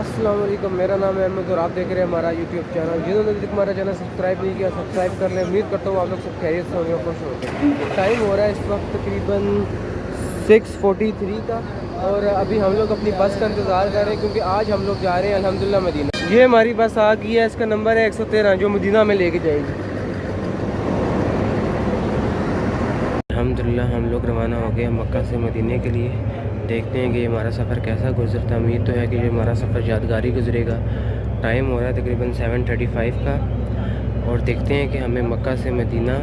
अस्सलाम वालेकुम, मेरा नाम है अहमद और आप देख रहे हैं हमारा यूट्यूब चैनल। जिन्होंने अभी तक हमारा चैनल सब्सक्राइब नहीं किया सब्सक्राइब कर लें। उम्मीद करता हूँ आप लोग सब खैरियत से होंगे और खुश होंगे। टाइम हो रहा है इस वक्त तकरीबन 6:43 का और अभी हम लोग अपनी बस का इंतज़ार कर रहे हैं क्योंकि आज हम लोग जा रहे हैं अल्हम्दुलिल्लाह मदीना। ये हमारी बस आ गई है, इसका नंबर है 113 जो मदीना में लेके जाएगी। अल्हम्दुलिल्लाह हम लोग रवाना हो गए मक्का से मदीने के लिए। देखते हैं कि हमारा सफ़र कैसा गुजरता। उम्मीद तो है कि जो हमारा सफ़र यादगारी गुजरेगा। टाइम हो रहा है तकरीबन 7:35 का और देखते हैं कि हमें मक्का से मदीना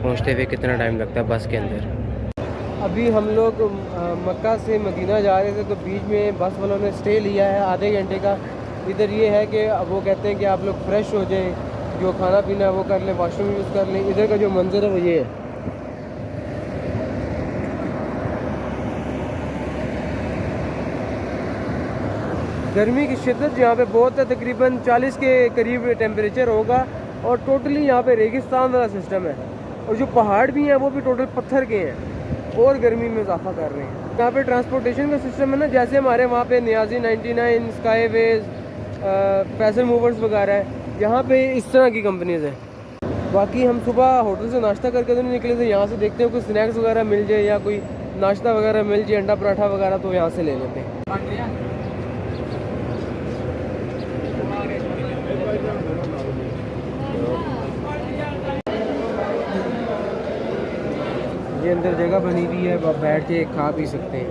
पहुंचते हुए कितना टाइम लगता है बस के अंदर। अभी हम लोग मक्का से मदीना जा रहे थे तो बीच में बस वालों ने स्टे लिया है आधे घंटे का। इधर ये है कि वो कहते हैं कि आप लोग फ्रेश हो जाएं, जो खाना पीना वो कर लें, वॉशरूम यूज़ कर लें। इधर का जो मंजर है वो ये है। गर्मी की शिद्दत यहाँ पे बहुत है, तकरीबन 40 के करीब टेम्परेचर होगा और टोटली यहाँ पे रेगिस्तान वाला सिस्टम है और जो पहाड़ भी हैं वो भी टोटल पत्थर के हैं और गर्मी में इजाफा कर रहे हैं। यहाँ पे ट्रांसपोर्टेशन का सिस्टम है ना, जैसे हमारे वहाँ पे नियाजी 99, स्काईवेज, फैसल मूवर्स वगैरह है, यहाँ पे इस तरह की कंपनीज हैं। बाकी हम सुबह होटल से नाश्ता करके तो नहीं निकले थे, यहाँ से देखते हैं कोई स्नैक्स वगैरह मिल जाए या कोई नाश्ता वगैरह मिल जाए, अंडा पराठा वगैरह, तो यहाँ से ले लेते हैं। ये अंदर जगह बनी हुई है, आप बैठ के खा पी सकते हैं।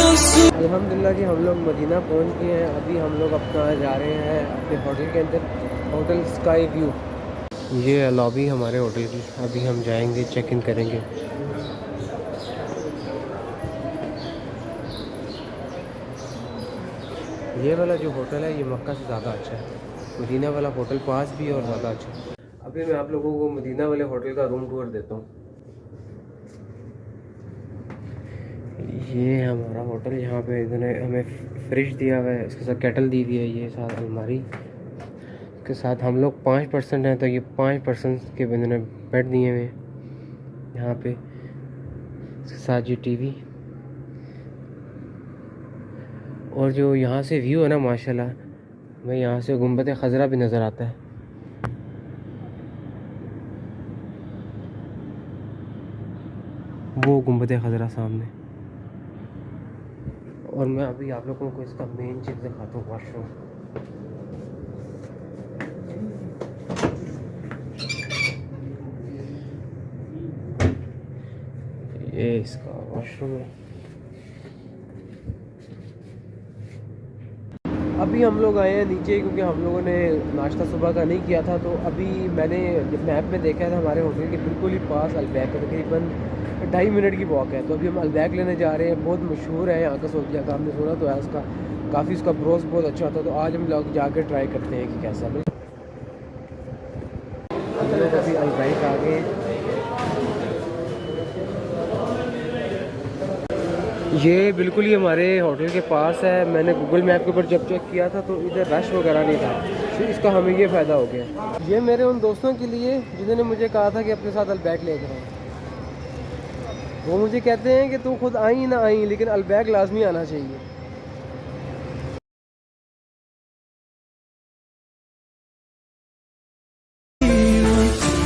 रसूल। अल्हम्दुलिल्लाह जी हम लोग मदीना पहुंच गए हैं। अभी हम लोग अपना जा रहे हैं अपने होटल के अंदर, होटल स्काई व्यू। ये है लॉबी हमारे होटल की। अभी हम जाएंगे, चेक इन करेंगे। ये वाला जो होटल है ये मक्का से ज़्यादा अच्छा है। मदीना वाला होटल पास भी है और ज़्यादा अच्छा है। अभी मैं आप लोगों को मदीना वाले होटल का रूम टूर देता हूँ। ये हमारा होटल, यहाँ पे इन्होंने हमें फ्रिज दिया हुआ है, इसके साथ केटल दी हुई है, ये साथ अलमारी, इसके साथ हम लोग 5% हैं तो ये 5% के इन्होंने बेड दिए हुए हैं यहाँ पे। इसके साथ ये टीवी और जो यहाँ से व्यू है ना माशाल्लाह, मैं यहाँ से गुंबद खजरा भी नज़र आता है। वो गुंबद खजरा सामने। और मैं अभी आप लोगों को इसका मेन चीज़ दिखाता हूँ, वॉशरूम। ये इसका वॉशरूम है। अभी हम लोग आए हैं नीचे क्योंकि हम लोगों ने नाश्ता सुबह का नहीं किया था। तो अभी मैंने जब मैप में देखा था हमारे होटल के बिल्कुल ही पास अलबैक है, तकरीबन 2.5 मिनट की वॉक है। तो अभी हम अलबैक लेने जा रहे हैं। बहुत मशहूर है यहाँ का सोफिया का, हमने सुना तो है उसका, काफ़ी उसका ब्रोस बहुत अच्छा होता है। तो आज हम लोग जाकर ट्राई करते हैं कि कैसा है। हम लोग अभी अलबैक आ गए। ये बिल्कुल ही हमारे होटल के पास है। मैंने गूगल मैप के ऊपर जब चेक किया था तो इधर रश वगैरह नहीं था, तो इसका हमें ये फ़ायदा हो गया। ये मेरे उन दोस्तों के लिए जिन्होंने मुझे कहा था कि अपने साथ अलबैक लेकर आए। वो मुझे कहते हैं कि तू खुद आई ना आई लेकिन अलबैक लाजमी आना चाहिए।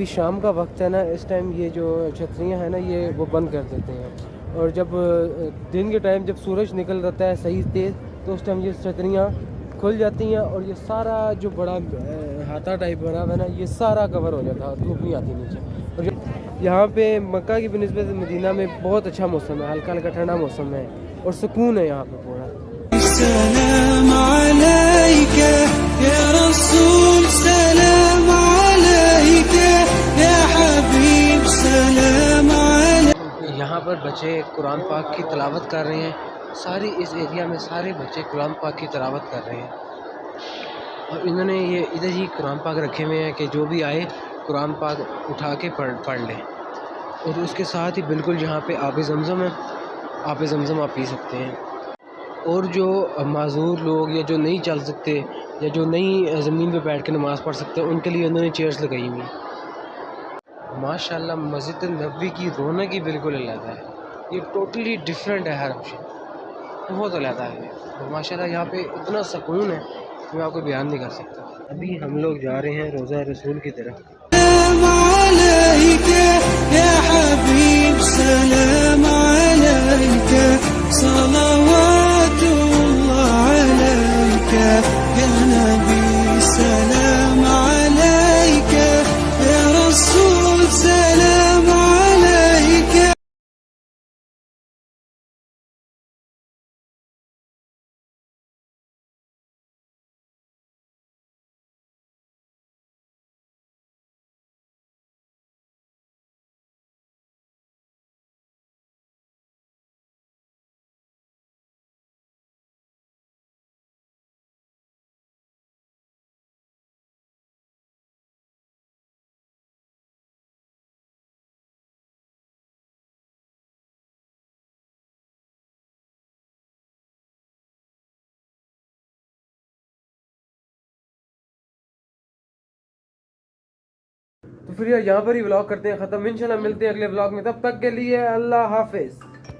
अभी शाम का वक्त है ना, इस टाइम ये जो छतरियाँ हैं ना ये वो बंद कर देते हैं। और जब दिन के टाइम जब सूरज निकल जाता है सही तेज़, तो उस टाइम ये छतरियाँ खुल जाती हैं और ये सारा जो बड़ा हाथा टाइप बना हुआ है ना, ये सारा कवर हो जाता है, धूप नहीं आती नीचे। और यहाँ पे मक्का की बनिस्बत मदीना में बहुत अच्छा मौसम है, हल्का हल्का ठंडा मौसम है और सुकून है यहाँ पे पूरा। सलाम अलैका या रसूल, सलाम अलैका या हबीब, सलाम अलैका। यहाँ पर बच्चे कुरान पाक की तिलावत कर रहे हैं। सारी इस एरिया में सारे बच्चे कुरान पाक की तिलावत कर रहे हैं और इन्होंने ये इधर ही कुरान पाक रखे हुए हैं कि जो भी आए कुरान पाक उठा के पढ़ लें। और उसके साथ ही बिल्कुल यहाँ पे आब ज़मज़म है, आब ज़मज़म आप पी सकते हैं। और जो माजूर लोग या जो नहीं चल सकते या जो नहीं ज़मीन पे बैठ के नमाज़ पढ़ सकते, उनके लिए उन्होंने चेयर्स लगाई हुई हैं। माशाल्लाह मस्जिद नबवी की रौनक ही बिल्कुल अलग है, ये टोटली डिफरेंट है, हर ऑप्शन बहुत अलग है। और माशाल्लाह यहाँ पे इतना सुकून है कि मैं आपको बयान नहीं कर सकता। अभी हम लोग जा रहे हैं रोज़ा रसूल की तरफ। सलाम अलैका या हबीब, सलाम अलैका, सलवातुल्लाह अलैका या नबी, सलाम अलैका या रसूल, सलाम अलैका। तो फिर यार यहाँ पर ही व्लॉग करते हैं ख़त्म। इंशाल्लाह मिलते हैं अगले व्लॉग में, तब तक के लिए अल्लाह हाफिज़।